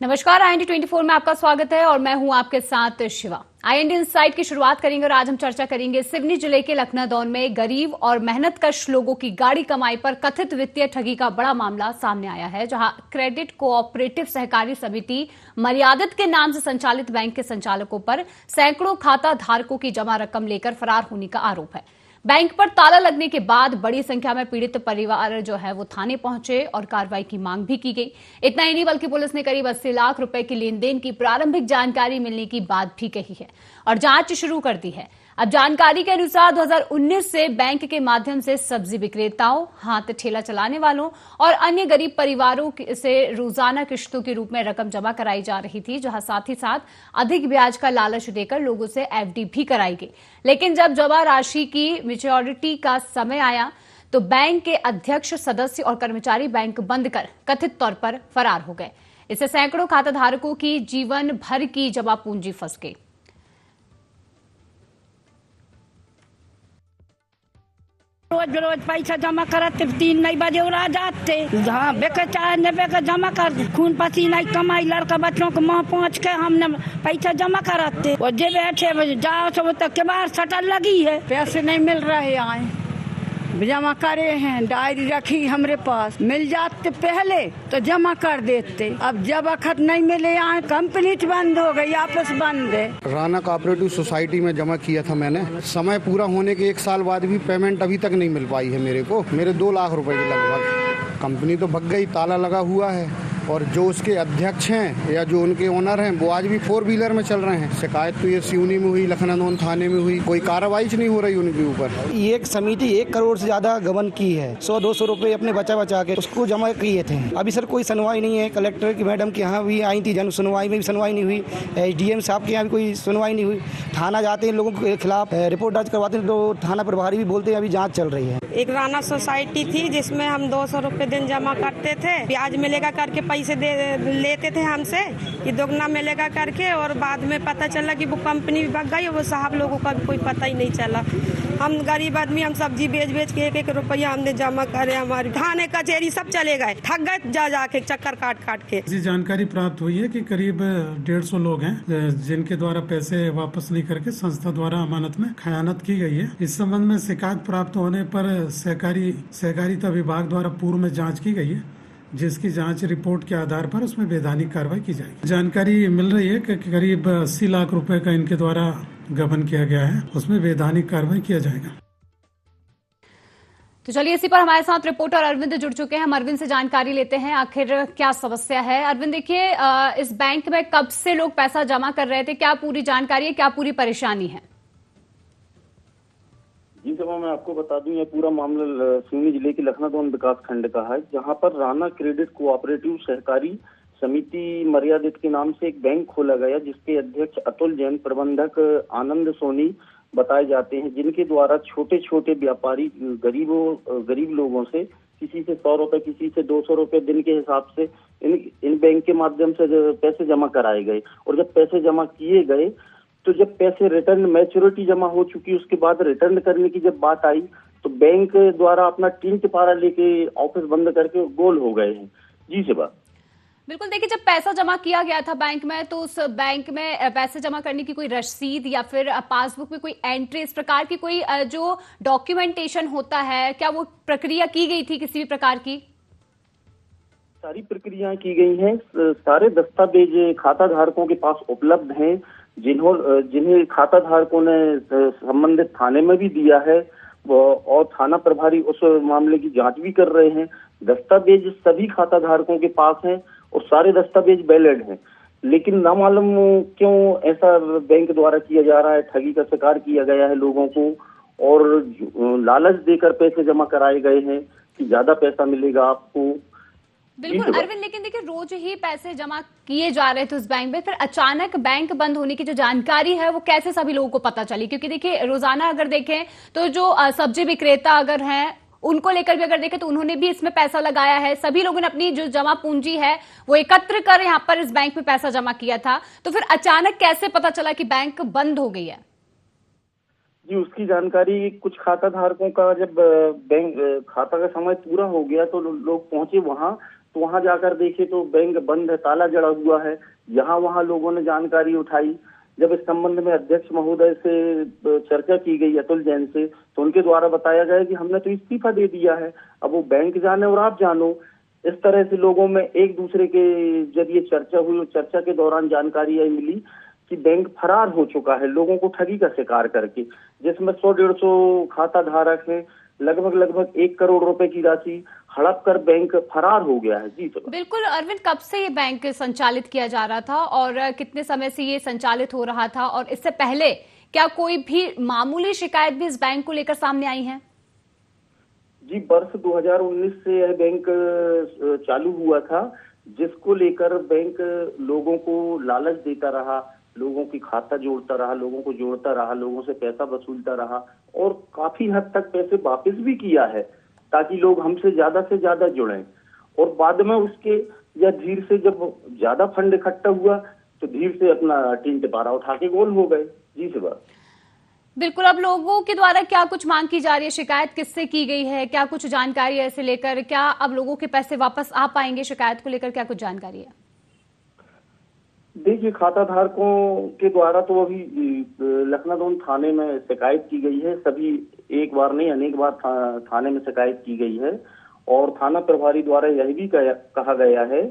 नमस्कार, IND 24 में आपका स्वागत है और मैं हूं आपके साथ शिवा। IND इनसाइट की शुरुआत करेंगे और आज हम चर्चा करेंगे सिवनी जिले के लखनादौन में गरीब और मेहनतकश लोगों की गाढ़ी कमाई पर कथित वित्तीय ठगी का बड़ा मामला सामने आया है, जहां क्रेडिट कोऑपरेटिव सहकारी समिति मर्यादित के नाम से संचालित बैंक के संचालकों पर सैकड़ों खाता धारकों की जमा रकम लेकर फरार होने का आरोप है। बैंक पर ताला लगने के बाद बड़ी संख्या में पीड़ित परिवार जो है वो थाने पहुंचे और कार्रवाई की मांग भी की गई। इतना ही नहीं बल्कि पुलिस ने करीब 80 लाख रुपए की लेन देन की प्रारंभिक जानकारी मिलने की बात भी कही है और जांच शुरू कर दी है। अब जानकारी के अनुसार 2019 से बैंक के माध्यम से सब्जी विक्रेताओं, हाथ ठेला चलाने वालों और अन्य गरीब परिवारों से रोजाना किश्तों के रूप में रकम जमा कराई जा रही थी, जहां साथ ही साथ अधिक ब्याज का लालच देकर लोगों से FD भी कराई गई। लेकिन जब जमा राशि की मैच्योरिटी का समय आया तो बैंक के अध्यक्ष, सदस्य और कर्मचारी बैंक बंद कर कथित तौर पर फरार हो गए। इससे सैकड़ों खाता धारकों की जीवन भर की जमा पूंजी फंस गई। रोज रोज पैसा जमा करते 3 नहीं बजे और आ जाते। हाँ, बेके चाहे न बेके जमा कर, खून पसीना कमाई लड़का बच्चों को मुँह पहुँच के हमने पैसा जमा कराते और जब बैठे जाओ सब तक के बाहर शटर लगी है, पैसे नहीं मिल रहे। आए जमा करे हैं, डायरी रखी हमारे पास, मिल जाते पहले तो जमा कर देते। अब जब वक्त नहीं मिले आए, कंप्लीट बंद हो गई, आपस बंद है। राना कोऑपरेटिव सोसाइटी में जमा किया था मैंने। समय पूरा होने के 1 साल बाद भी पेमेंट अभी तक नहीं मिल पाई है मेरे को। मेरे 2 लाख रुपए के लगभग। कंपनी तो भग गई, ताला लगा हुआ है और जो उसके अध्यक्ष हैं या जो उनके ओनर हैं वो आज भी 4 व्हीलर में चल रहे हैं। शिकायत तो ये सिवनी में हुई, लखनादौन थाने में हुई, कोई कार्रवाई नहीं हो रही उनके ऊपर। एक समिति 1 करोड़ से ज्यादा गबन की है, 100-200 रुपए अपने बचा के उसको जमा किए थे। अभी सर कोई सुनवाई नहीं है। कलेक्टर की मैडम के यहाँ भी आई थी, जन सुनवाई में भी सुनवाई नहीं हुई। SDM साहब के यहाँ भी कोई सुनवाई नहीं हुई। थाना जाते हैं लोगों के खिलाफ, रिपोर्ट दर्ज करवाते हैं तो थाना प्रभारी भी बोलते हैं अभी जाँच चल रही है। एक राना सोसाइटी थी जिसमें हम 200 रुपए दिन जमा करते थे, ब्याज मिलेगा करके पैसे लेते थे हमसे कि दोगुना मिलेगा करके, और बाद में पता चला कि वो कंपनी भी भग गई। वो साहब लोगों का भी कोई पता ही नहीं चला। हम गरीब आदमी, हम सब्जी बेच के 1-1 रुपया हमने जमा करे। हमारी थाने कचहरी सब चले गए, थक गए जाके चक्कर काट के। ऐसी जानकारी प्राप्त हुई है कि करीब 150 लोग हैं जिनके द्वारा पैसे वापस नहीं करके संस्था द्वारा अमानत में खयानत की गई है। इस संबंध में शिकायत प्राप्त होने पर सहकारिता विभाग द्वारा पूर्व में जाँच की गई है, जिसकी जांच रिपोर्ट के आधार पर उसमें वैधानिक कार्रवाई की जाएगी। जानकारी मिल रही है कि करीब 80 लाख रुपए का इनके द्वारा गबन किया गया है, उसमें वैधानिक कार्रवाई किया जाएगा। तो चलिए, इसी पर हमारे साथ रिपोर्टर अरविंद जुड़ चुके हैं। हम अरविंद से जानकारी लेते हैं आखिर क्या समस्या है। अरविंद, देखिए, इस बैंक में कब से लोग पैसा जमा कर रहे थे, क्या पूरी जानकारी है, क्या पूरी परेशानी है? जी सभा, मैं आपको बता दूं, यह पूरा मामला सिवनी जिले के लखनादौन विकास खंड का है, जहां पर राना क्रेडिट कोऑपरेटिव सहकारी समिति मर्यादित के नाम से एक बैंक खोला गया, जिसके अध्यक्ष अतुल जैन, प्रबंधक आनंद सोनी बताए जाते हैं, जिनके द्वारा छोटे छोटे व्यापारी गरीब लोगों से किसी से 100 रुपए, किसी से 200 रुपए दिन के हिसाब से इन बैंक के माध्यम से पैसे जमा कराए गए। और जब पैसे जमा किए गए तो जब पैसे रिटर्न मैच्योरिटी जमा हो चुकी, उसके बाद रिटर्न करने की जब बात आई तो बैंक द्वारा अपना टीम टिपारा लेके ऑफिस बंद करके गोल हो गए हैं। जी शिवा, बिल्कुल, देखिए, जब पैसा जमा किया गया था बैंक में तो उस बैंक में पैसे जमा करने की कोई रसीद या फिर पासबुक में कोई एंट्री, इस प्रकार की कोई जो डॉक्यूमेंटेशन होता है, क्या वो प्रक्रिया की गई थी किसी भी प्रकार की? सारी प्रक्रियाएं की गई हैं, सारे दस्तावेज खाता धारकों के पास उपलब्ध हैं, जिन्हें खाता धारकों ने संबंधित थाने में भी दिया है और थाना प्रभारी उस मामले की जांच भी कर रहे हैं। दस्तावेज सभी खाता धारकों के पास हैं और सारे दस्तावेज वैलिड हैं, लेकिन ना मालूम क्यों ऐसा बैंक द्वारा किया जा रहा है। ठगी का शिकार किया गया है लोगों को और लालच देकर पैसे जमा कराए गए हैं कि ज्यादा पैसा मिलेगा आपको। बिल्कुल अरविंद, लेकिन देखिए, रोज ही पैसे जमा किए जा रहे थे उस बैंक में, फिर अचानक बैंक बंद होने की जो जानकारी है वो कैसे सभी लोगों को पता चली? क्योंकि देखिए, रोजाना अगर देखें तो जो सब्जी विक्रेता अगर हैं उनको लेकर भी अगर देखें तो उन्होंने भी इसमें पैसा लगाया है। सभी लोगों ने अपनी जो जमा पूंजी है वो एकत्र कर यहाँ पर इस बैंक में पैसा जमा किया था, तो फिर अचानक कैसे पता चला कि बैंक बंद हो गई है? जी, उसकी जानकारी कुछ खाता धारकों का जब बैंक खाता का समय पूरा हो गया तो लोग पहुंचे वहां, तो वहां जाकर देखे तो बैंक बंद है, ताला जड़ा हुआ है। यहाँ वहाँ लोगों ने जानकारी उठाई। जब इस संबंध में अध्यक्ष महोदय से चर्चा की गई अतुल जैन से, तो उनके द्वारा बताया गया कि हमने तो इस्तीफा दे दिया है, अब वो बैंक जाने और आप जानो। इस तरह से लोगों में एक दूसरे के जरिए चर्चा हुई और चर्चा के दौरान जानकारी आई मिली कि बैंक फरार हो चुका है लोगों को ठगी का शिकार करके, जिसमें 100-150 खाता धारक है, लगभग 1 करोड़ रुपए की राशि हड़प कर बैंक फरार हो गया है। जी सर। बिल्कुल अरविंद, कब से ये बैंक संचालित किया जा रहा था और कितने समय से ये संचालित हो रहा था, और इससे पहले क्या कोई भी मामूली शिकायत भी इस बैंक को लेकर सामने आई है? जी, वर्ष 2019 से यह बैंक चालू हुआ था, जिसको लेकर बैंक लोगों को लालच देता रहा, लोगों की खाता जोड़ता रहा, लोगों को जोड़ता रहा, लोगों से पैसा वसूलता रहा और काफी हद तक पैसे वापस भी किया है ताकि लोग हमसे ज्यादा जुड़ें। और बाद में उसके या धीरे से जब ज्यादा फंड इकट्ठा हुआ तो धीरे से अपना टीन टिपारा उठा के गोल हो गए। जी सर। बिल्कुल, अब लोगों के द्वारा क्या कुछ मांग की जा रही है, शिकायत किससे की गई है, क्या कुछ जानकारी है इसे लेकर? क्या अब लोगों के पैसे वापस आ पाएंगे? शिकायत को लेकर क्या कुछ जानकारी है? देखिए, खाता धारकों के द्वारा तो अभी लखनऊ थाने में शिकायत की गई है। सभी एक बार नहीं अनेक बार थाने में शिकायत की गई है और थाना प्रभारी द्वारा यह भी कहा गया है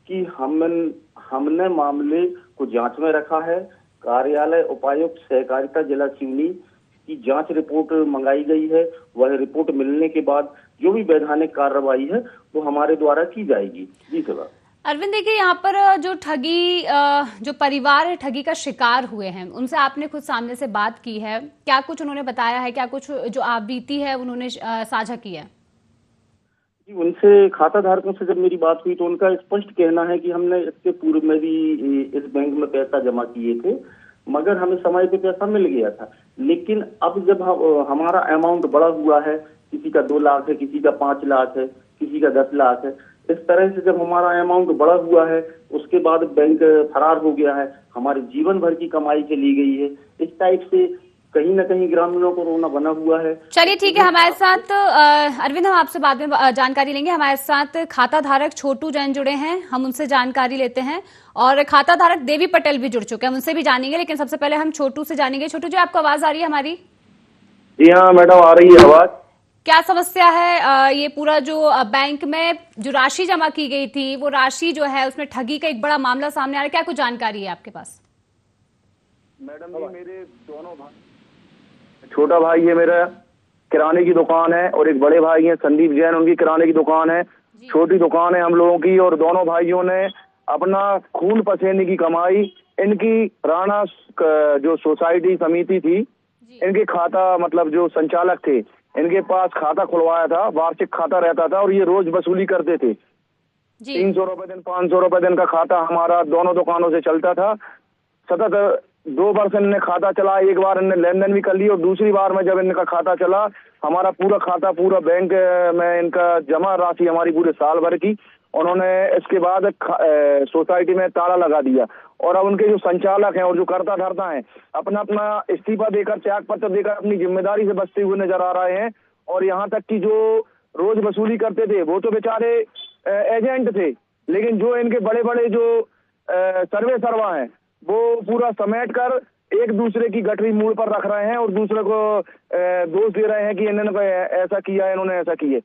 कि हमने मामले को जांच में रखा है। कार्यालय उपायुक्त सहकारिता जिला सिवनी की जांच रिपोर्ट मंगाई गई है। वह रिपोर्ट मिलने के बाद जो भी वैधानिक कार्रवाई है वो हमारे द्वारा की जाएगी। जी सर। अरविंद, देखिए यहाँ पर जो ठगी जो परिवार है ठगी का शिकार हुए हैं, उनसे आपने खुद सामने से बात की है, क्या कुछ उन्होंने बताया है, क्या कुछ जो आप बीती है उन्होंने साझा की है? जी, उनसे खाता धारकों से जब मेरी बात हुई तो उनका स्पष्ट कहना है कि हमने इसके पूर्व में भी इस बैंक में पैसा जमा किए थे, मगर हमें समय पे पैसा मिल गया था। लेकिन अब जब हमारा अमाउंट बढ़ा हुआ है, किसी का 2 लाख है, किसी का 5 लाख है, किसी का 10 लाख है, इस तरह से जब हमारा अमाउंट बढ़ा हुआ है उसके बाद बैंक फरार हो गया है, हमारे जीवन भर की कमाई चली गई है। इस टाइप से कहीं ना कहीं ग्रामीणों को रोना बना हुआ है। चलिए ठीक है, हमारे साथ अरविंद, हम आपसे बाद में जानकारी लेंगे। हमारे साथ खाता धारक छोटू जैन जुड़े हैं, हम उनसे जानकारी लेते हैं, और खाता धारक देवी पटेल भी जुड़ चुके हैं, उनसे भी जानेंगे। लेकिन सबसे पहले हम छोटू से जानेंगे। छोटू जी, आपको आवाज आ रही है हमारी? जी हाँ मैडम, आ रही है आवाज। क्या समस्या है? ये पूरा जो बैंक में जो राशि जमा की गई थी वो राशि जो है उसमें ठगी का एक बड़ा मामला सामने आ रहा है, क्या कुछ जानकारी है आपके पास? मैडम जी, मेरे दोनों भाई, छोटा भाई है मेरा, किराने की दुकान है, और एक बड़े भाई हैं संदीप जैन, उनकी किराने की दुकान है। छोटी दुकान है हम लोगों की, और दोनों भाइयों ने अपना खून पसीने की कमाई इनकी राणा जो सोसाइटी समिति थी, इनके खाता मतलब जो संचालक थे, इनके पास खाता खुलवाया था, वार्षिक खाता रहता था और ये रोज वसूली करते थे। 300 रुपए दिन, 500 रुपए दिन का खाता हमारा दोनों दुकानों से चलता था। सतत 2 वर्ष इनने खाता चला, एक बार इनने लेन देन भी कर ली, और दूसरी बार में जब इनका खाता चला, हमारा पूरा खाता पूरा बैंक में इनका जमा राशि हमारी पूरे साल भर की, उन्होंने इसके बाद सोसाइटी में ताला लगा दिया। और अब उनके जो संचालक हैं और जो कर्ता धर्ता हैं अपना इस्तीफा देकर, त्याग पत्र देकर अपनी जिम्मेदारी से बचते हुए नजर आ रहे हैं। और यहाँ तक कि जो रोज वसूली करते थे वो तो बेचारे एजेंट थे, लेकिन जो इनके बड़े बड़े जो सर्वा हैं वो पूरा समेट कर एक दूसरे की गठरी मूल पर रख रहे हैं और दूसरे को दोष दे रहे हैं कि इन्होंने ऐसा किया, इन्होंने ऐसा किया।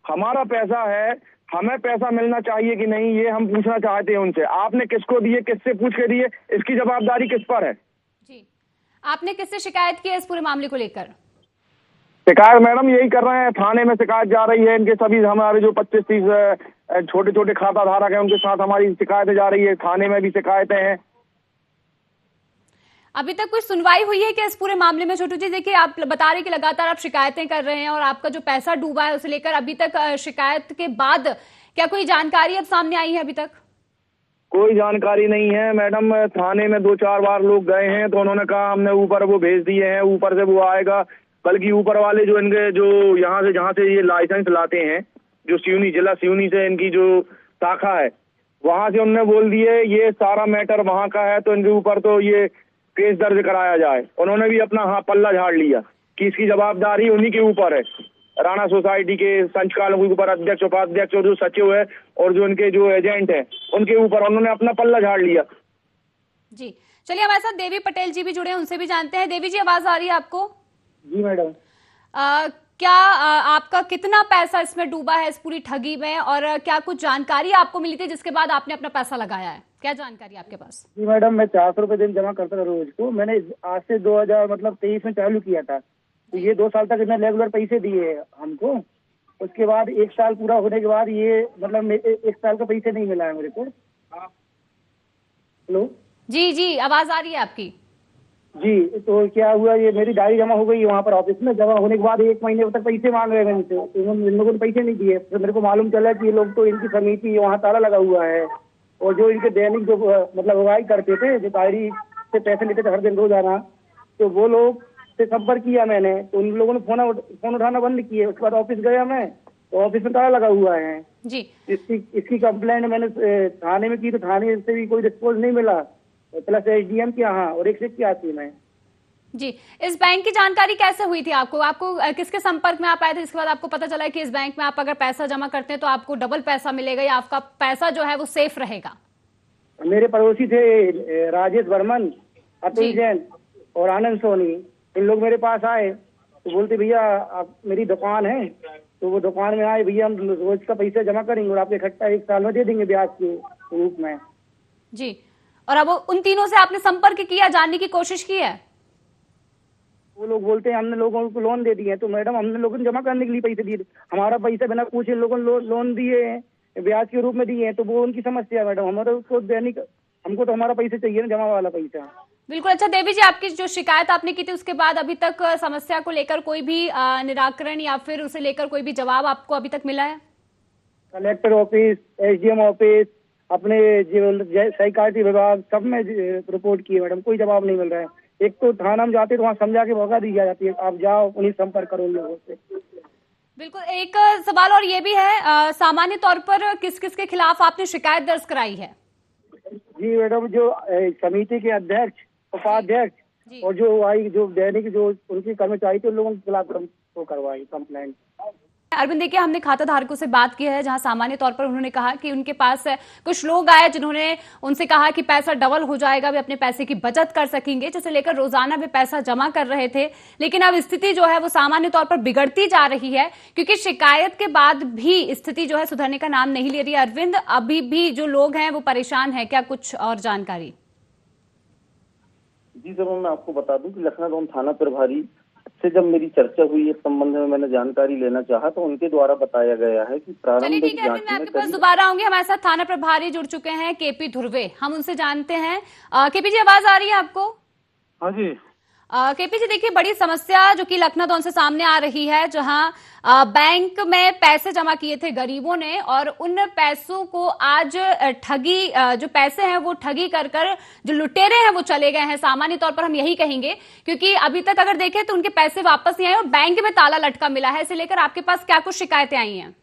हमारा पैसा है, हमें पैसा मिलना चाहिए कि नहीं, ये हम पूछना चाहते हैं उनसे। आपने किसको दिए, किससे पूछ के दिए, इसकी जवाबदारी किस पर है? जी, आपने किससे शिकायत की है इस पूरे मामले को लेकर? शिकायत मैडम यही कर रहे हैं, थाने में शिकायत जा रही है। इनके सभी हमारे जो 25-30 छोटे छोटे खाता धारक हैं उनके साथ हमारी शिकायतें जा रही है, थाने में भी शिकायतें हैं। अभी तक कोई सुनवाई हुई है क्या इस पूरे मामले में? छोटू जी, देखिए आप बता रहे कि लगातार आप शिकायतें कर रहे हैं और आपका जो पैसा डूबा है उसे लेकर अभी तक शिकायत के बाद क्या कोई जानकारी अब सामने आई है? अभी तक कोई जानकारी नहीं है मैडम। थाने में 2-4 बार लोग गए हैं तो उन्होंने कहा हमने ऊपर वो भेज दिए हैं, ऊपर से वो आएगा। बल्कि ऊपर वाले जो इनके जो यहाँ से जहाँ से ये लाइसेंस लाते हैं, जो सिवनी जिला सिवनी से इनकी जो शाखा है, वहां से उन्होंने बोल दिए ये सारा मैटर वहां का है, तो इनके ऊपर तो ये केस दर्ज कराया जाए। उन्होंने भी अपना पल्ला झाड़ लिया कि इसकी जवाबदारी उन्हीं के ऊपर है। राणा सोसाइटी के संचालकों के ऊपर, अध्यक्ष, उपाध्यक्ष और जो सचिव है और जो उनके जो एजेंट है उनके ऊपर उन्होंने अपना पल्ला झाड़ लिया। जी चलिए, हमारे साथ देवी पटेल जी भी जुड़े हैं, उनसे भी जानते हैं। देवी जी, आवाज आ रही है आपको? जी मैडम। क्या आपका कितना पैसा इसमें डूबा है, इस पूरी ठगी में, और क्या कुछ जानकारी आपको मिली थी जिसके बाद आपने अपना पैसा लगाया है? क्या जानकारी आपके पास? जी मैडम, मैं 400 रुपए दिन जमा करता था रोज को। मैंने आज से 2023 में चालू किया था, तो ये 2 साल तक इन्हें रेगुलर पैसे दिए हमको। उसके बाद 1 साल पूरा होने के बाद ये मतलब 1 साल का पैसे नहीं मिला है मेरे को। हेलो जी जी, आवाज आ रही है आपकी? जी, तो क्या हुआ, ये मेरी डायरी जमा हो गई वहाँ पर ऑफिस में। जमा होने के बाद 1 महीने तक पैसे मांग रहे हैं इनसे, तो इन लोगों ने पैसे नहीं दिए। तो मेरे को मालूम चला कि ये लोग तो इनकी समिति वहाँ ताला लगा हुआ है, और जो इनके दैनिक जो मतलब अगुवाई करते थे, जो डायरी से पैसे लेते थे हर दिन रोजाना, तो वो लोग से संपर्क किया मैंने, तो उन लोगों ने फोन उठाना बंद किए। उसके बाद ऑफिस गया मैं, तो ऑफिस में ताला लगा हुआ है जी। इसकी कंप्लेंट मैंने थाने में की, तो थाने से भी कोई रिस्पॉन्स नहीं मिला, प्लस SDM के यहाँ और 101 की आती मैं। जी, इस बैंक की जानकारी कैसे हुई थी आपको? आपको किसके संपर्क में आप आए थे? इसके बाद आपको पता चला कि इस बैंक में आप अगर पैसा जमा करते हैं तो आपको डबल पैसा मिलेगा, या आपका पैसा जो है वो सेफ रहेगा? मेरे पड़ोसी थे राजेश बर्मन, अतुल जैन और आनंद सोनी। इन लोग मेरे पास आए तो बोलते, भैया आप, मेरी दुकान है, तो वो दुकान में आए, भैया हम रोज का पैसा जमा करेंगे और आपको इकट्ठा 1 साल में दे देंगे ब्याज के रूप में। जी, और अब उन तीनों से आपने संपर्क किया, जानने की कोशिश की है? वो लोग बोलते हैं हमने लोगों को लोन दे दिए। तो मैडम, हमने लोगों को जमा करने के लिए पैसे दिए, हमारा पैसा बिना पूछे लोगों ने लोन दिए हैं, ब्याज के रूप में दिए हैं, तो वो उनकी समस्या है मैडम। हमारा उसको दैनिक, हमको तो हमारा पैसा चाहिए ना, जमा वाला पैसा। बिल्कुल। अच्छा देवी जी, आपकी जो शिकायत आपने की थी उसके बाद अभी तक समस्या को लेकर कोई भी निराकरण या फिर उसे लेकर कोई भी जवाब आपको अभी तक मिला है? कलेक्टर ऑफिस, SDM ऑफिस, अपने सहकारिता विभाग, सब में रिपोर्ट की है मैडम, कोई जवाब नहीं मिल रहा है। एक तो थाना में जाते तो वहाँ समझा के भगा दी जाती है, आप जाओ उन्हीं संपर्क करो उन लोगों से। बिल्कुल। एक सवाल और ये भी है, सामान्य तौर पर किस किस के खिलाफ आपने शिकायत दर्ज कराई है? जी मैडम, जो समिति के अध्यक्ष, उपाध्यक्ष और जो दैनिक जो उनकी कर्मचारी थे, उन लोगों के खिलाफ वो करवाई कंप्लेंट। अरविंद, देखिए हमने खाता धारकों से बात की है, जहां सामान्य तौर पर उन्होंने कहा कि उनके पास कुछ लोग आए जिन्होंने उनसे कहा कि पैसा डबल हो जाएगा, वे अपने पैसे की बचत कर सकेंगे, जिसे लेकर रोजाना वे पैसा जमा कर रहे थे। लेकिन अब स्थिति जो है वो सामान्य तौर पर बिगड़ती जा रही है, क्योंकि शिकायत के बाद भी स्थिति जो है सुधरने का नाम नहीं ले रही है। अरविंद, अभी भी जो लोग हैं वो परेशान है, क्या कुछ और जानकारी? जी जरूर, मैं आपको बता दूं कि लखनऊ थाना प्रभारी से जब मेरी चर्चा हुई इस संबंध में, मैंने जानकारी लेना चाहा तो उनके द्वारा बताया गया है कि प्रारंभिक जांच में। मैं आपके पास दोबारा आऊंगी। हमारे साथ थाना प्रभारी जुड़ चुके हैं, KP धुर्वे, हम उनसे जानते हैं। KP जी, आवाज आ रही है आपको? हाँ जी। KP जी, देखिए बड़ी समस्या जो कि लखनऊ से सामने आ रही है, जहां बैंक में पैसे जमा किए थे गरीबों ने, और उन पैसों को आज ठगी, जो पैसे हैं वो ठगी कर जो लुटेरे हैं वो चले गए हैं। सामान्य तौर पर हम यही कहेंगे, क्योंकि अभी तक अगर देखें तो उनके पैसे वापस नहीं आए और बैंक में ताला लटका मिला है। इसे लेकर आपके पास क्या कुछ शिकायतें आई हैं?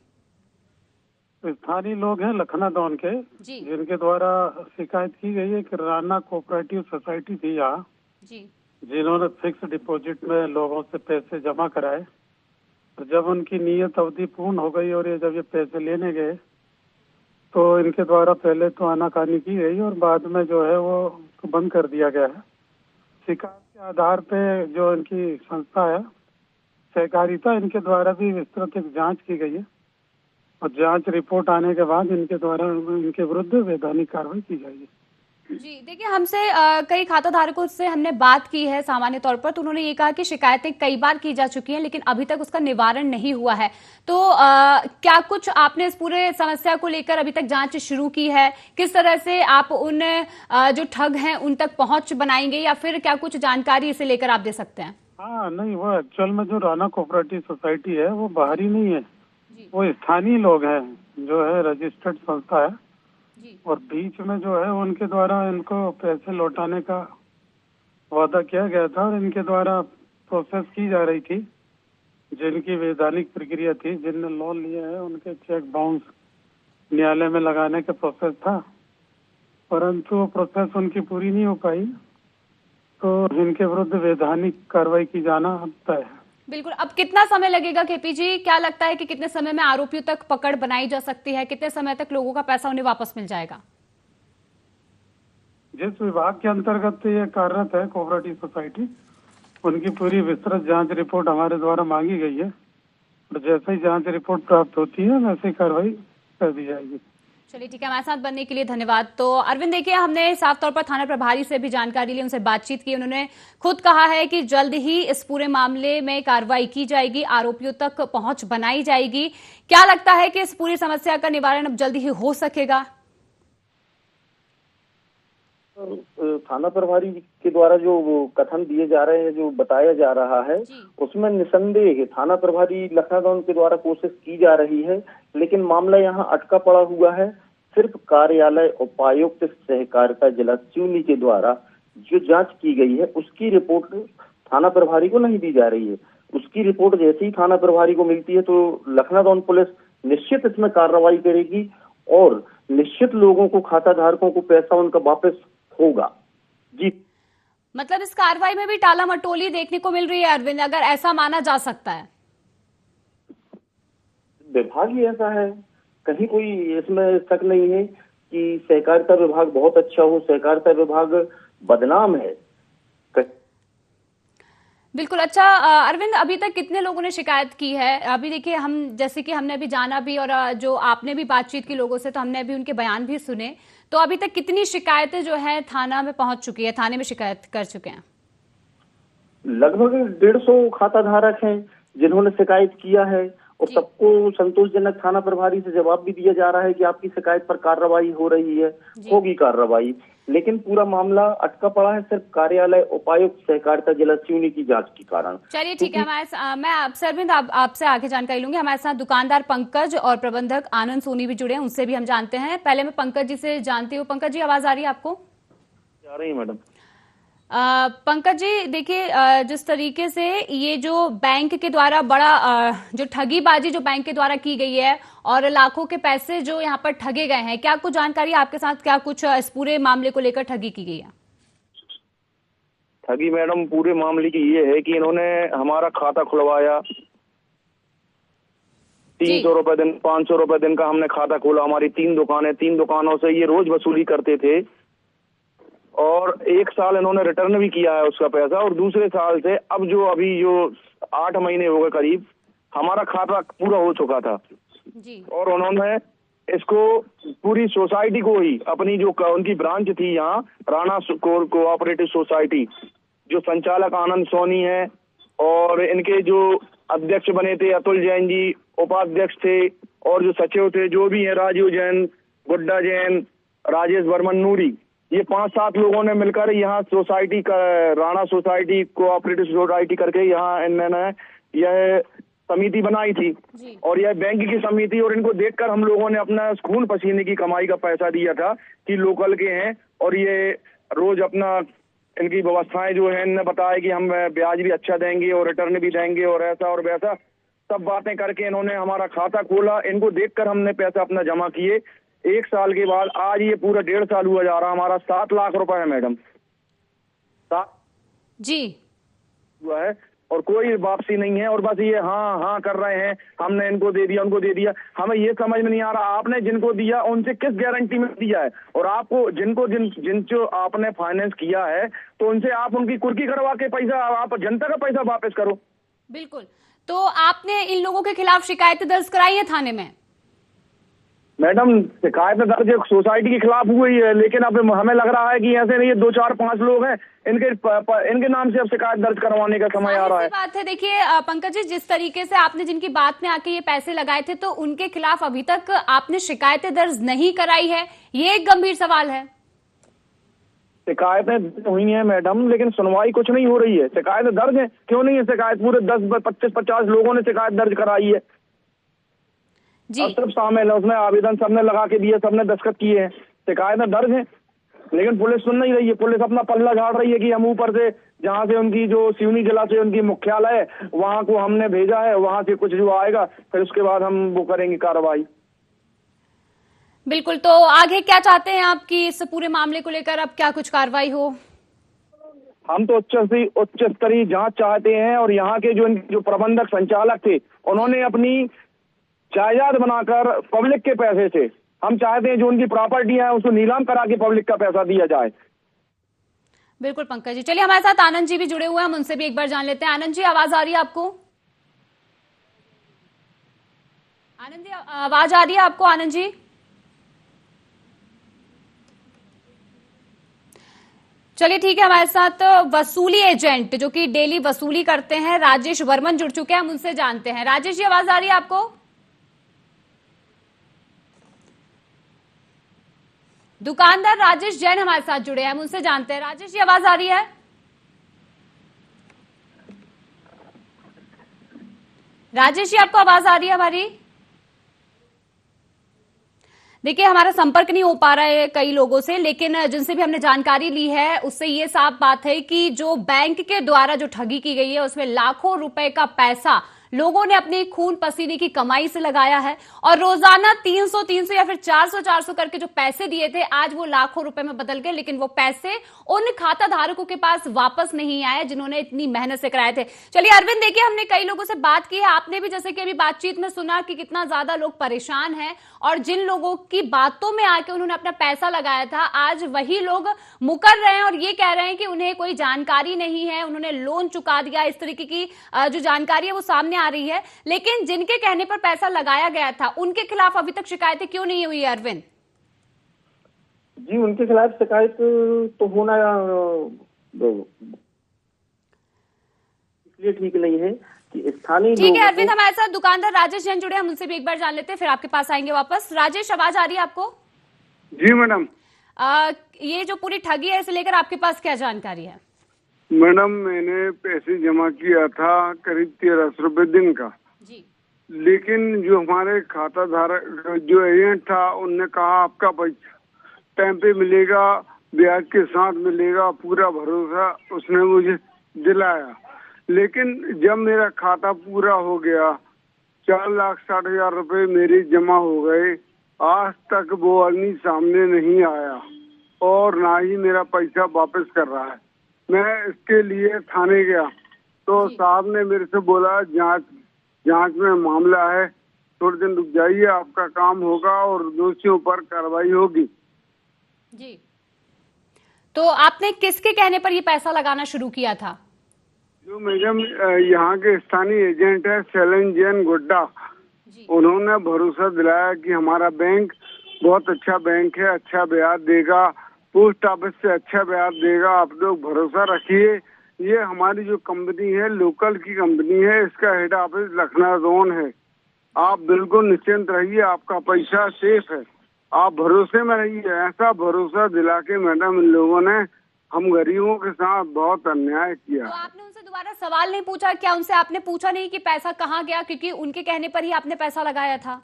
स्थानीय लोग हैं लखनऊ के, जिनके द्वारा शिकायत की गई है कि राना कोऑपरेटिव सोसाइटी थी यहाँ, जिन्होंने फिक्स डिपॉजिट में लोगों से पैसे जमा कराए। तो जब उनकी नियत अवधि पूर्ण हो गई और ये जब ये पैसे लेने गए तो इनके द्वारा पहले तो आनाकानी की गई और बाद में जो है वो बंद कर दिया गया है। शिकायत के आधार पे जो इनकी संस्था है सहकारिता, इनके द्वारा भी विस्तृत एक जांच की गई है, और जांच रिपोर्ट आने के बाद इनके द्वारा इनके विरुद्ध वैधानिक कार्रवाई की जाएगी। जी, देखिए हमसे कई खाता धारकों से हमने बात की है सामान्य तौर पर, तो उन्होंने ये कहा कि शिकायतें कई बार की जा चुकी हैं लेकिन अभी तक उसका निवारण नहीं हुआ है। तो क्या कुछ आपने इस पूरे समस्या को लेकर अभी तक जांच शुरू की है? किस तरह से आप उन जो ठग हैं उन तक पहुंच बनाएंगे, या फिर क्या कुछ जानकारी इसे लेकर आप दे सकते हैं? हाँ नहीं, वो एक्चुअल में जो राना कोऑपरेटिव सोसाइटी है वो बाहरी नहीं है, वो स्थानीय लोग हैं, जो है रजिस्टर्ड संस्था है, और बीच में जो है उनके द्वारा इनको पैसे लौटाने का वादा किया गया था और इनके द्वारा प्रोसेस की जा रही थी। जिनकी वैधानिक प्रक्रिया थी, जिनने लोन लिए हैं उनके चेक बाउंस न्यायालय में लगाने का प्रोसेस था, परंतु वो प्रोसेस उनकी पूरी नहीं हो पाई, तो इनके विरुद्ध वैधानिक कार्रवाई की जाना अब तय है। बिल्कुल, अब कितना समय लगेगा केपी जी? क्या लगता है कि कितने समय में आरोपियों तक पकड़ बनाई जा सकती है? कितने समय तक लोगों का पैसा उन्हें वापस मिल जाएगा? जिस विभाग के अंतर्गत ये कार्यरत है कोऑपरेटिव सोसाइटी, उनकी पूरी विस्तृत जांच रिपोर्ट हमारे द्वारा मांगी गई है और जैसे ही जांच रिपोर्ट प्राप्त होती है वैसे ही कार्रवाई कर दी जाएगी। चलिए ठीक है, हमारे साथ बनने के लिए धन्यवाद। तो अरविंद देखिए, हमने साफ तौर पर थाना प्रभारी से भी जानकारी ली, उनसे बातचीत की। उन्होंने खुद कहा है कि जल्द ही इस पूरे मामले में कार्रवाई की जाएगी, आरोपियों तक पहुंच बनाई जाएगी। क्या लगता है कि इस पूरी समस्या का निवारण अब जल्द ही हो सकेगा? थाना प्रभारी के द्वारा जो कथन दिए जा रहे हैं, जो बताया जा रहा है, उसमें निसंदेह थाना प्रभारी लखनऊ के द्वारा कोशिश की जा रही है, लेकिन मामला यहाँ अटका पड़ा हुआ है। सिर्फ कार्यालय उपायुक्त सहकारिता जिला सिवनी के द्वारा जो जांच की गई है उसकी रिपोर्ट थाना प्रभारी को नहीं दी जा रही है। उसकी रिपोर्ट जैसे ही थाना प्रभारी को मिलती है तो लखनऊ पुलिस निश्चित इसमें कार्रवाई करेगी और निश्चित लोगों को, खाता धारकों को पैसा उनका वापस होगा। जी, मतलब इस कार्रवाई में भी टाला मटोली देखने को मिल रही है अरविंद, अगर ऐसा माना जा सकता है? विभाग ही ऐसा है, कहीं कोई इसमें शक नहीं है कि सहकारिता विभाग बहुत अच्छा हो, सहकारिता विभाग बदनाम है। बिल्कुल। अच्छा अरविंद, अभी तक कितने लोगों ने शिकायत की है? अभी देखिए, हम जैसे कि हमने अभी जाना भी और जो आपने भी बातचीत की लोगों से, तो हमने अभी उनके बयान भी सुने। तो अभी तक कितनी शिकायतें जो है थाना में पहुंच चुकी है, थाने में शिकायत कर चुके हैं? लगभग 150 खाता धारक हैं जिन्होंने शिकायत किया है और सबको संतोषजनक थाना प्रभारी से जवाब भी दिया जा रहा है कि आपकी शिकायत पर कार्रवाई हो रही है, होगी कार्रवाई। लेकिन पूरा मामला अटका पड़ा है सिर्फ कार्यालय उपायुक्त सहकारिता जिला सिवनी की जांच के कारण। चलिए ठीक है, मैं आपसे अरविंद आपसे आगे जानकारी लूंगी। हमारे साथ दुकानदार पंकज और प्रबंधक आनंद सोनी भी जुड़े हैं, उनसे भी हम जानते हैं। पहले मैं पंकज जी से जानती हूँ। पंकज जी, आवाज आ रही है आपको? आ रही है मैडम। पंकज जी देखिए, जिस तरीके से ये जो बैंक के द्वारा बड़ा जो ठगीबाजी जो बैंक के द्वारा की गई है और लाखों के पैसे जो यहाँ पर ठगे गए हैं, क्या कुछ जानकारी आपके साथ, क्या कुछ इस पूरे मामले को लेकर ठगी की गई है? ठगी मैडम पूरे मामले की ये है कि इन्होंने हमारा खाता खुलवाया, 300 रुपए दिन, 500 रुपए दिन का हमने खाता खोला। हमारी 3 दुकानें, 3 दुकानों से ये रोज वसूली करते थे और 1 साल इन्होंने रिटर्न भी किया है उसका पैसा। और दूसरे साल से अब जो 8 महीने हो गए करीब, हमारा खाता पूरा हो चुका था जी। और उन्होंने इसको पूरी सोसाइटी को ही, अपनी जो उनकी ब्रांच थी यहाँ राणा कोऑपरेटिव सोसाइटी, जो संचालक आनंद सोनी है और इनके जो अध्यक्ष बने थे अतुल जैन जी, उपाध्यक्ष थे और जो सचिव थे जो भी है राजीव जैन, गुड्डा जैन, राजेश बर्मन नूरी, ये 5-7 लोगों ने मिलकर यहाँ सोसाइटी का, राणा सोसाइटी कोऑपरेटिव सोसाइटी करके यहाँ इन्होंने यह समिति बनाई थी और यह बैंक की समिति। और इनको देखकर हम लोगों ने अपना खून पसीने की कमाई का पैसा दिया था कि लोकल के हैं और ये रोज अपना इनकी व्यवस्थाएं जो है, इन्होंने बताया कि हम ब्याज भी अच्छा देंगे और रिटर्न भी देंगे और ऐसा और वैसा सब बातें करके इन्होंने हमारा खाता खोला। इनको देखकर हमने पैसा अपना जमा किए। 1 साल के बाद आज ये पूरा 1.5 साल हुआ जा रहा, हमारा 7 लाख रुपए है मैडम, 7 जी हुआ है और कोई वापसी नहीं है। और बस ये हाँ कर रहे हैं, हमने इनको दे दिया, उनको दे दिया। हमें ये समझ में नहीं आ रहा आपने जिनको दिया उनसे किस गारंटी में दिया है और आपको जिनको आपने फाइनेंस किया है तो उनसे आप उनकी कुर्की करवा के पैसा, आप जनता का पैसा वापस करो। बिल्कुल। तो आपने इन लोगों के खिलाफ शिकायतें दर्ज कराई है थाने में? मैडम शिकायत दर्ज सोसाइटी के खिलाफ हुई है, लेकिन अब हमें लग रहा है कि ऐसे नहीं, 2, 4, 5 लोग हैं, इनके नाम से अब शिकायत दर्ज करवाने का समय आ रहा है। बात है देखिए पंकज जी, जिस तरीके से आपने जिनकी बात में आके ये पैसे लगाए थे तो उनके खिलाफ अभी तक आपने शिकायतें दर्ज नहीं कराई है, ये एक गंभीर सवाल है। शिकायतें हुई हैं मैडम, लेकिन सुनवाई कुछ नहीं हो रही है। शिकायतें दर्ज है, क्यों नहीं है शिकायत? पूरे 10, 25, 50 लोगों ने शिकायत दर्ज कराई है जी। अब सब शामिल है उसमें, आवेदन सबने लगा के दिए, सबने दस्तखत किए हैं, शिकायतें दर्ज हैं, लेकिन पुलिस सुन नहीं रही है। पुलिस अपना पल्ला झाड़ रही है कि हम ऊपर से जहाँ से उनकी जो सिवनी जिला से उनकी मुख्यालय है वहां को हमने भेजा है, वहां से कुछ जो आएगा फिर उसके बाद हम वो करेंगे कार्रवाई। बिल्कुल। तो आगे क्या चाहते हैं आप कि इस पूरे मामले को लेकर अब क्या कुछ कार्रवाई हो? हम तो उच्च स्तरीय जांच चाहते हैं। और यहाँ के जो प्रबंधक संचालक थे, उन्होंने अपनी जायदाद बनाकर पब्लिक के पैसे से, हम चाहते हैं जो उनकी प्रॉपर्टी है उसको नीलाम करा के पब्लिक का पैसा दिया जाए। बिल्कुल पंकज जी, चलिए हमारे साथ आनंद जी भी जुड़े हुए हैं, हम उनसे भी एक बार जान लेते हैं। आनंद जी, आवाज आ रही है आपको? आनंद जी, आवाज आ रही है आपको? आनंद जी, चलिए ठीक है, हमारे साथ वसूली एजेंट जो कि डेली वसूली करते हैं राजेश वर्मन जुड़ चुके हैं, हम उनसे जानते हैं। राजेश जी, आवाज आ रही है आपको? दुकानदार राजेश जैन हमारे साथ जुड़े हैं, हम उनसे जानते हैं। राजेश जी, आवाज आ रही है? राजेश जी, आपको आवाज आ रही है हमारी? देखिए, हमारा संपर्क नहीं हो पा रहा है कई लोगों से, लेकिन जिनसे भी हमने जानकारी ली है उससे ये साफ बात है कि जो बैंक के द्वारा जो ठगी की गई है उसमें लाखों रुपए का पैसा लोगों ने अपनी खून पसीने की कमाई से लगाया है और रोजाना 300 या फिर 400 करके जो पैसे दिए थे आज वो लाखों रुपए में बदल गए, लेकिन वो पैसे उन खाता धारकों के पास वापस नहीं आए जिन्होंने इतनी मेहनत से कराए थे। चलिए अरविंद, देखिए हमने कई लोगों से बात की है, आपने भी जैसे कि अभी बातचीत में सुना कि कितना ज्यादा लोग परेशान हैं और जिन लोगों की बातों में आके उन्होंने अपना पैसा लगाया था आज वही लोग मुकर रहे हैं और ये कह रहे हैं कि उन्हें कोई जानकारी नहीं है, उन्होंने लोन चुका दिया, इस तरीके की जो जानकारी है वो सामने आ रही है। लेकिन जिनके कहने पर पैसा लगाया गया था उनके खिलाफ अभी तक शिकायतें क्यों नहीं हुई है अरविंद? जी, उनके खिलाफ शिकायत तो होना इसलिए ठीक नहीं है कि स्थानीय ठीक है अरविंद, हमारे साथ दुकानदार राजेश जैन जुड़े, हम उनसे भी एक बार जान लेते हैं, फिर आपके पास आएंगे वापस। राजेश, आवाज आ रही है आपको? जी मैडम। ये जो पूरी ठगी है इसे लेकर आपके पास क्या जानकारी है? मैडम, मैंने पैसे जमा किया था करीब 1300 रुपए दिन का जी, लेकिन जो हमारे खाता धारक जो एजेंट था उनने कहा आपका पैसा टाइम पे मिलेगा, ब्याज के साथ मिलेगा, पूरा भरोसा उसने मुझे दिलाया। लेकिन जब मेरा खाता पूरा हो गया 4,60,000 रुपए मेरे जमा हो गए, आज तक वो आदमी सामने नहीं आया और ना ही मेरा पैसा वापस कर रहा है। मैं इसके लिए थाने गया तो साहब ने मेरे से बोला जांच में मामला है, थोड़े दिन रुक जाइए, आपका काम होगा और दोषियों पर कार्रवाई होगी। जी, तो आपने किसके कहने पर ये पैसा लगाना शुरू किया था? जो मैडम यहाँ के स्थानीय एजेंट है शैलन जैन गुड्डा, उन्होंने भरोसा दिलाया कि हमारा बैंक बहुत अच्छा बैंक है, अच्छा ब्याज देगा, पोस्ट ऑफिस से अच्छा ब्याज देगा, आप लोग भरोसा रखिए। ये हमारी जो कंपनी है लोकल की कंपनी है, इसका हेड ऑफिस लखनऊ है, आप बिल्कुल निश्चिंत रहिए, आपका पैसा सेफ है, आप भरोसे में रहिए। ऐसा भरोसा दिला के मैडम इन लोगों ने हम गरीबों के साथ बहुत अन्याय किया। तो आपने उनसे दोबारा सवाल नहीं पूछा क्या? उनसे आपने पूछा नहीं कि पैसा कहाँ गया, क्योंकि उनके कहने पर ही आपने पैसा लगाया था?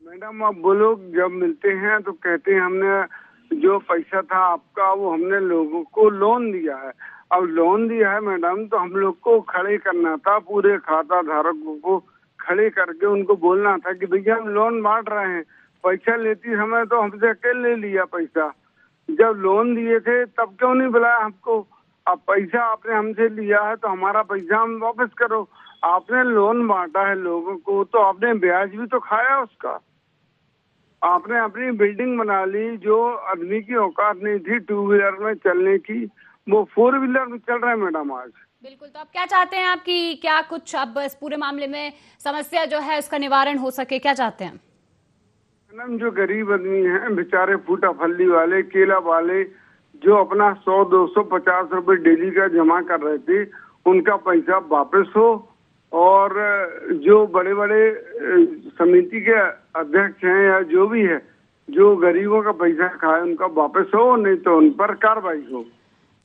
मैडम, अब वो लोग जब मिलते हैं तो कहते हैं हमने जो पैसा था आपका वो हमने लोगों को लोन दिया है। अब लोन दिया है मैडम तो हम लोग को खड़े करना था, पूरे खाता धारकों को खड़े करके उनको बोलना था कि भैया हम लोन बांट रहे हैं, पैसा लेती समय तो हमसे अकेले लिया पैसा, जब लोन दिए थे तब क्यों नहीं बुलाया हमको? अब पैसा आपने हमसे लिया है तो हमारा पैसा हम वापस करो। आपने लोन बांटा है लोगों को तो आपने ब्याज भी तो खाया उसका। आपने अपनी बिल्डिंग बना ली, जो आदमी की औकात नहीं थी 2 व्हीलर में चलने की, वो 4 व्हीलर में चल रहा है मैडम आज। बिल्कुल, तो आप क्या चाहते हैं? आपकी क्या कुछ अब इस पूरे मामले में समस्या जो है उसका निवारण हो सके, क्या चाहते हैं? मैडम, जो गरीब आदमी हैं बेचारे, फूटा फल्ली वाले, केला वाले, जो अपना 100, 200, 50 रुपए डेली का जमा कर रहे थे, उनका पैसा वापस हो और जो बड़े बड़े समिति के अध्यक्ष हैं या जो भी है जो गरीबों का पैसा खाए उनका वापस हो, नहीं तो उन पर कार्रवाई हो।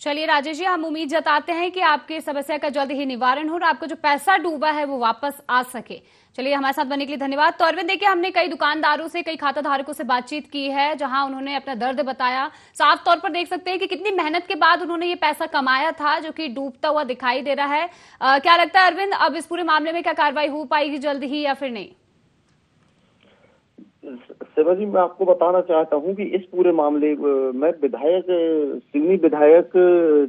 चलिए राजेश जी, हम उम्मीद जताते हैं कि आपकी समस्या का जल्द ही निवारण हो और आपको जो पैसा डूबा है वो वापस आ सके। चलिए, हमारे साथ बनने के लिए धन्यवाद। तो अरविंद, देखिए हमने कई दुकानदारों से, कई खाता धारकों से बातचीत की है जहां उन्होंने अपना दर्द बताया। साफ तौर पर देख सकते हैं कि कितनी मेहनत के बाद उन्होंने ये पैसा कमाया था जो कि डूबता हुआ दिखाई दे रहा है। क्या लगता है अरविंद, अब इस पूरे मामले में क्या कार्रवाई हो पाएगी जल्द ही या फिर नहीं? सेवा जी, मैं आपको बताना चाहता हूं कि इस पूरे मामले में विधायक सिवनी विधायक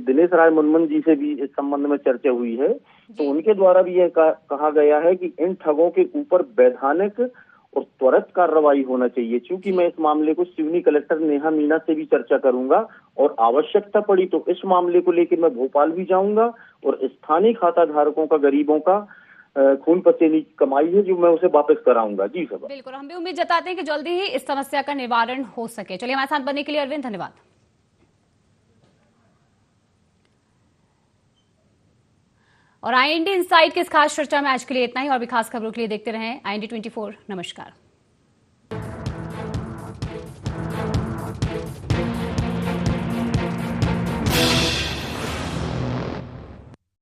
दिनेश राय मुनमन जी से भी इस संबंध में चर्चा हुई है। तो उनके द्वारा भी यह कहा गया है कि इन ठगों के ऊपर वैधानिक और त्वरित कार्रवाई होना चाहिए। चूंकि मैं इस मामले को सिवनी कलेक्टर नेहा मीना से भी चर्चा करूंगा और आवश्यकता पड़ी तो इस मामले को लेकर मैं भोपाल भी जाऊंगा और स्थानीय खाता धारकों का, गरीबों का खून पसीने की कमाई है जो मैं उसे वापस कराऊंगा। जी सर, बिल्कुल, हम भी उम्मीद जताते हैं कि जल्दी ही इस समस्या का निवारण हो सके। चलिए, हमारे साथ बनने के लिए अरविंद, धन्यवाद। और IND इनसाइट की इस खास चर्चा में आज के लिए इतना ही। और भी खास खबरों के लिए देखते रहें IND 24। नमस्कार।